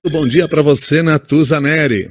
Bom dia para você, Natuza Neri.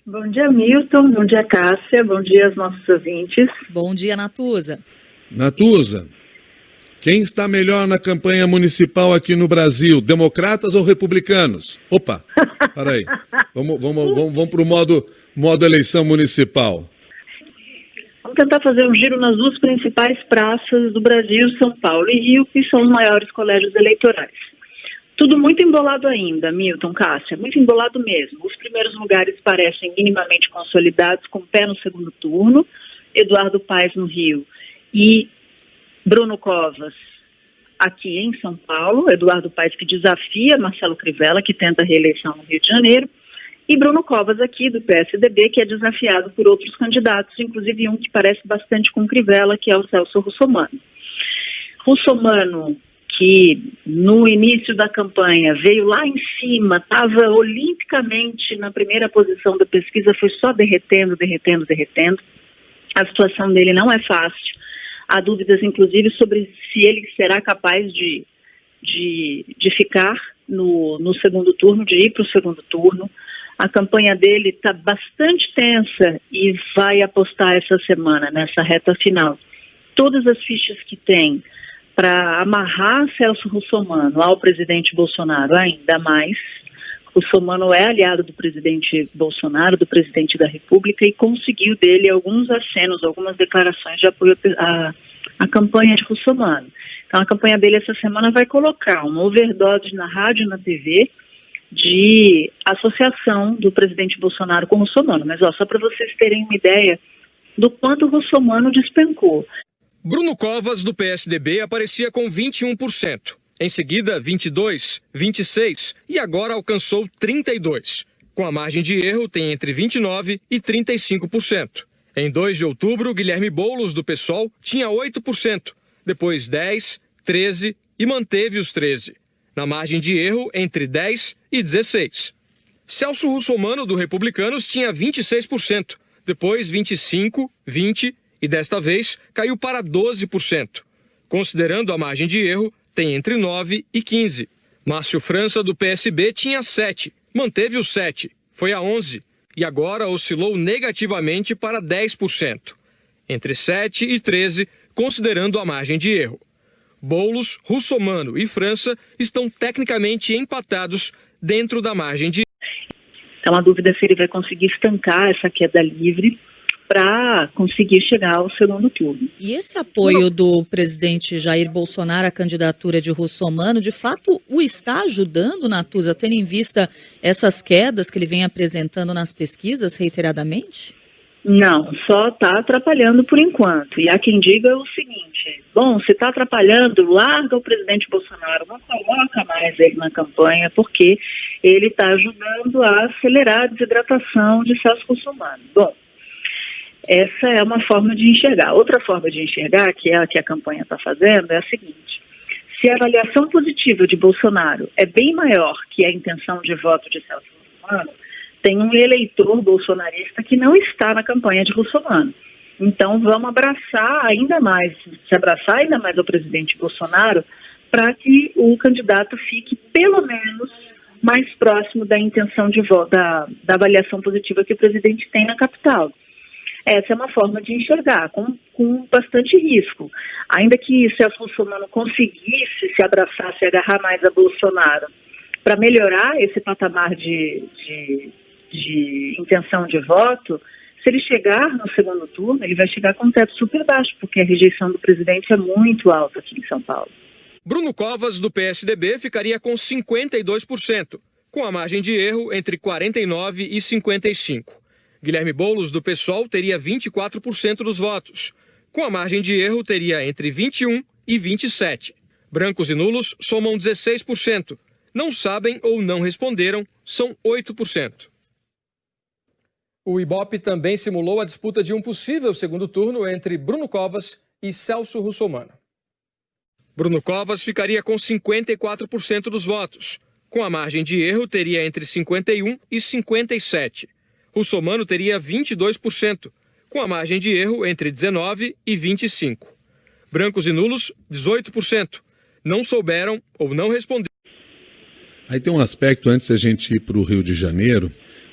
Bom dia, Milton. Bom dia, Cássia. Bom dia aos nossos ouvintes. Bom dia, Natuza. Natuza, quem está melhor na campanha municipal aqui no Brasil, democratas ou republicanos? Opa, peraí. Vamos para o modo eleição municipal. Vamos tentar fazer um giro nas duas principais praças do Brasil, São Paulo e Rio, que são os maiores colégios eleitorais. Tudo muito embolado ainda, Milton, Cássia, muito embolado mesmo. Os primeiros lugares parecem minimamente consolidados, com pé no segundo turno. Eduardo Paes no Rio e Bruno Covas aqui em São Paulo. Eduardo Paes que desafia Marcelo Crivella, que tenta a reeleição no Rio de Janeiro. E Bruno Covas aqui do PSDB, que é desafiado por outros candidatos, inclusive um que parece bastante com Crivella, que é o Celso Russomano. Russomano, que no início da campanha veio lá em cima, estava olimpicamente na primeira posição da pesquisa, foi só derretendo. A situação dele não é fácil. Há dúvidas, inclusive, sobre se ele será capaz de ficar no segundo turno, de ir para o segundo turno. A campanha dele está bastante tensa e vai apostar essa semana, nessa reta final. Todas as fichas que tem para amarrar Celso Russomano ao presidente Bolsonaro, ainda mais. Russomano é aliado do presidente Bolsonaro, do presidente da República, e conseguiu dele alguns acenos, algumas declarações de apoio à campanha de Russomano. Então a campanha dele essa semana vai colocar uma overdose na rádio e na TV, de associação do presidente Bolsonaro com o Russomano. Mas só para vocês terem uma ideia do quanto o Russomano despencou. Bruno Covas, do PSDB, aparecia com 21%. Em seguida, 22%, 26% e agora alcançou 32%. Com a margem de erro, tem entre 29% e 35%. Em 2 de outubro, Guilherme Boulos, do PSOL, tinha 8%. Depois 10%, 13% e manteve os 13%. Na margem de erro, entre 10% e 16%. Celso Russomano, do Republicanos, tinha 26%, depois 25%, 20% e desta vez caiu para 12%. Considerando a margem de erro, tem entre 9% e 15%. Márcio França, do PSB, tinha 7%, manteve os 7%, foi a 11% e agora oscilou negativamente para 10%. Entre 7% e 13%, considerando a margem de erro. Boulos, Russomano e França estão tecnicamente empatados dentro da margem de... Então a dúvida é se ele vai conseguir estancar essa queda livre para conseguir chegar ao segundo turno. E esse apoio do presidente Jair Bolsonaro à candidatura de Russomano, de fato, o está ajudando, Natuza, tendo em vista essas quedas que ele vem apresentando nas pesquisas reiteradamente? Não, só está atrapalhando por enquanto. E há quem diga o seguinte: bom, se está atrapalhando, larga o presidente Bolsonaro, não coloca mais ele na campanha, porque ele está ajudando a acelerar a desidratação de Celso Russomano. Bom, essa é uma forma de enxergar. Outra forma de enxergar, que é a que a campanha está fazendo, é a seguinte: se a avaliação positiva de Bolsonaro é bem maior que a intenção de voto de Celso Russomano, tem um eleitor bolsonarista que não está na campanha de Russomano. Então vamos se abraçar ainda mais ao presidente Bolsonaro para que o candidato fique pelo menos mais próximo da intenção de voto, da avaliação positiva que o presidente tem na capital. Essa é uma forma de enxergar, com bastante risco. Ainda que Celso Russomano conseguisse se abraçar, se agarrar mais a Bolsonaro para melhorar esse patamar de intenção de voto, se ele chegar no segundo turno, ele vai chegar com um teto super baixo, porque a rejeição do presidente é muito alta aqui em São Paulo. Bruno Covas, do PSDB, ficaria com 52%, com a margem de erro entre 49% e 55%. Guilherme Boulos, do PSOL, teria 24% dos votos. Com a margem de erro, teria entre 21% e 27%. Brancos e nulos somam 16%. Não sabem ou não responderam são 8%. O Ibope também simulou a disputa de um possível segundo turno entre Bruno Covas e Celso Russomano. Bruno Covas ficaria com 54% dos votos. Com a margem de erro, teria entre 51% e 57%. Russomano teria 22%, com a margem de erro entre 19% e 25%. Brancos e nulos, 18%. Não souberam ou não responderam. Aí tem um aspecto, antes da gente ir para o Rio de Janeiro,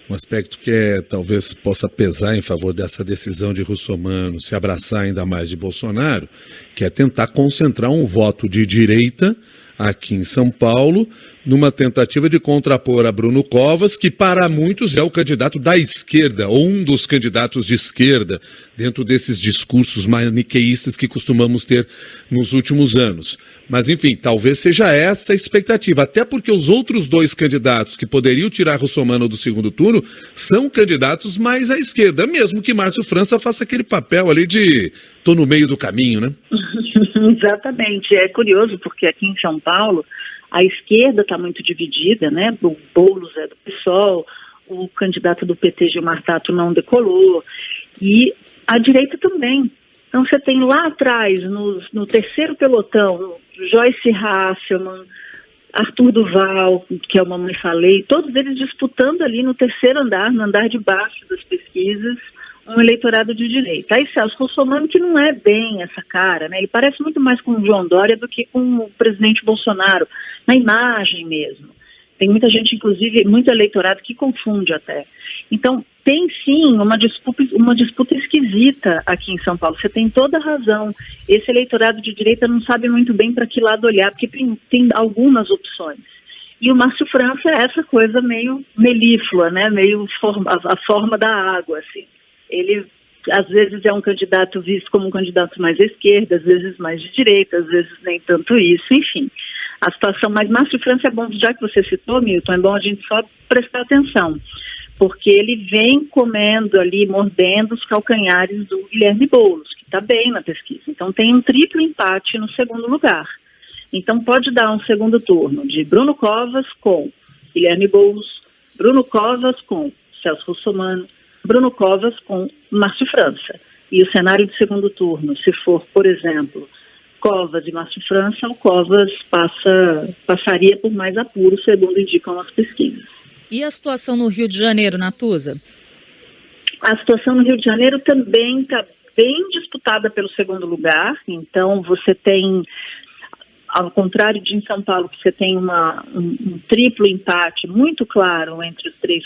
um aspecto que talvez possa pesar em favor dessa decisão de Russomano se abraçar ainda mais de Bolsonaro, que é tentar concentrar um voto de direita aqui em São Paulo, numa tentativa de contrapor a Bruno Covas, que para muitos é o candidato da esquerda, ou um dos candidatos de esquerda, dentro desses discursos maniqueístas que costumamos ter nos últimos anos. Mas, enfim, talvez seja essa a expectativa, até porque os outros dois candidatos que poderiam tirar Russomano do segundo turno são candidatos mais à esquerda, mesmo que Márcio França faça aquele papel ali de tô no meio do caminho, né? Exatamente. É curioso porque aqui em São Paulo a esquerda está muito dividida, né? O Boulos é do PSOL, o candidato do PT, Gilmar Tato, não decolou, e a direita também. Então você tem lá atrás, no terceiro pelotão, Joyce Hasselmann, Arthur Duval, que é o Mamãe Falei, todos eles disputando ali no terceiro andar, no andar de baixo das pesquisas, um eleitorado de direita. Aí Celso Russomano, que não é bem essa cara, né? Ele parece muito mais com o João Dória do que com o presidente Bolsonaro, na imagem mesmo. Tem muita gente, inclusive, muito eleitorado que confunde até. Então, tem sim uma disputa esquisita aqui em São Paulo. Você tem toda a razão. Esse eleitorado de direita não sabe muito bem para que lado olhar, porque tem algumas opções. E o Márcio França é essa coisa meio melíflua, né? Meio a forma da água, assim. Ele, às vezes, é um candidato visto como um candidato mais à esquerda, às vezes mais de direita, às vezes nem tanto isso, enfim. A situação, mas Márcio França é bom, já que você citou, Milton, é bom a gente só prestar atenção, porque ele vem comendo ali, mordendo os calcanhares do Guilherme Boulos, que está bem na pesquisa. Então tem um triplo empate no segundo lugar. Então pode dar um segundo turno de Bruno Covas com Guilherme Boulos, Bruno Covas com Celso Russomano, Bruno Covas com Márcio França. E o cenário de segundo turno, se for, por exemplo, Covas e Márcio França, o Covas passaria por mais apuro, segundo indicam as pesquisas. E a situação no Rio de Janeiro, Natuza? A situação no Rio de Janeiro também está bem disputada pelo segundo lugar. Então, você tem, ao contrário de em São Paulo, que você tem um triplo empate muito claro entre os três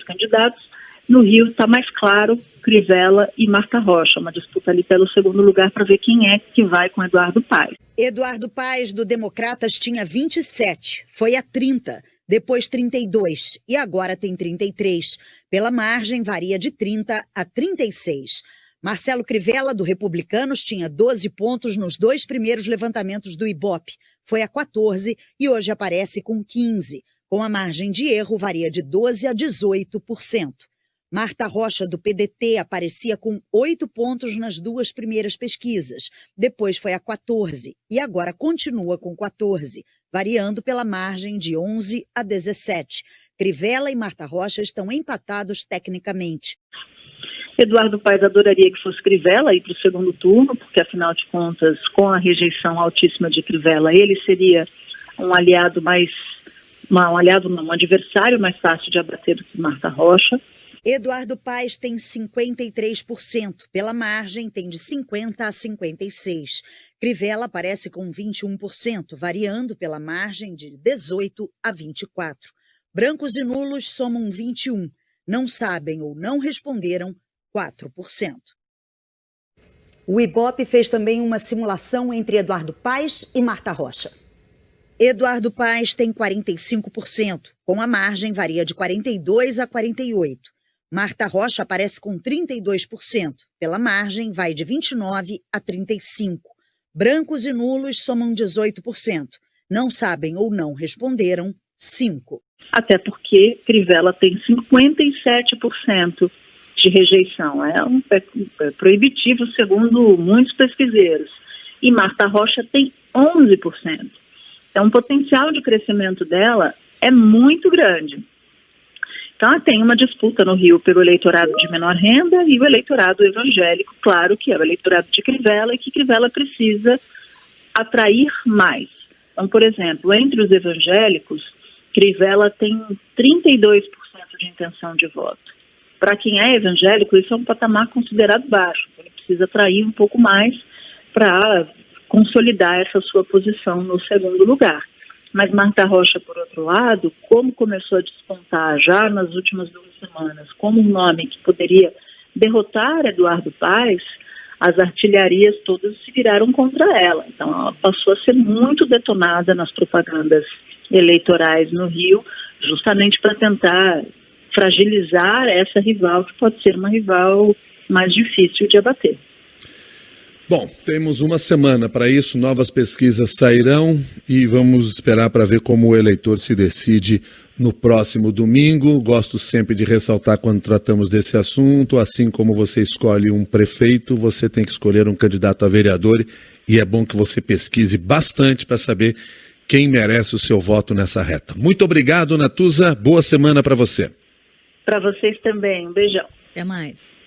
candidatos, no Rio está mais claro Crivella e Marta Rocha, uma disputa ali pelo segundo lugar para ver quem é que vai com Eduardo Paes. Eduardo Paes, do Democratas, tinha 27, foi a 30, depois 32 e agora tem 33. Pela margem, varia de 30 a 36. Marcelo Crivella, do Republicanos, tinha 12 pontos nos dois primeiros levantamentos do Ibope, foi a 14 e hoje aparece com 15. Com a margem de erro, varia de 12 a 18%. Marta Rocha, do PDT, aparecia com 8 pontos nas duas primeiras pesquisas. Depois foi a 14 e agora continua com 14, variando pela margem de 11 a 17. Crivella e Marta Rocha estão empatados tecnicamente. Eduardo Paes adoraria que fosse Crivella ir para o segundo turno, porque, afinal de contas, com a rejeição altíssima de Crivella, ele seria um adversário mais fácil de abater do que Marta Rocha. Eduardo Paes tem 53%, pela margem tem de 50% a 56%. Crivella aparece com 21%, variando pela margem de 18% a 24%. Brancos e nulos somam 21%, não sabem ou não responderam 4%. O Ibope fez também uma simulação entre Eduardo Paes e Marta Rocha. Eduardo Paes tem 45%, com a margem varia de 42% a 48%. Marta Rocha aparece com 32%, pela margem vai de 29% a 35%. Brancos e nulos somam 18%, não sabem ou não responderam 5%. Até porque Crivella tem 57% de rejeição, é proibitivo segundo muitos pesquiseiros. E Marta Rocha tem 11%. Então o potencial de crescimento dela é muito grande. Então, tem uma disputa no Rio pelo eleitorado de menor renda e o eleitorado evangélico, claro que é o eleitorado de Crivella e que Crivella precisa atrair mais. Então, por exemplo, entre os evangélicos, Crivella tem 32% de intenção de voto. Para quem é evangélico, isso é um patamar considerado baixo. Ele precisa atrair um pouco mais para consolidar essa sua posição no segundo lugar. Mas Marta Rocha, por outro lado, como começou a despontar já nas últimas 2 semanas como um nome que poderia derrotar Eduardo Paes, as artilharias todas se viraram contra ela. Então ela passou a ser muito detonada nas propagandas eleitorais no Rio, justamente para tentar fragilizar essa rival, que pode ser uma rival mais difícil de abater. Bom, temos uma semana para isso, novas pesquisas sairão e vamos esperar para ver como o eleitor se decide no próximo domingo. Gosto sempre de ressaltar quando tratamos desse assunto, assim como você escolhe um prefeito, você tem que escolher um candidato a vereador e é bom que você pesquise bastante para saber quem merece o seu voto nessa reta. Muito obrigado, Natuza, boa semana para você. Para vocês também, um beijão. Até mais.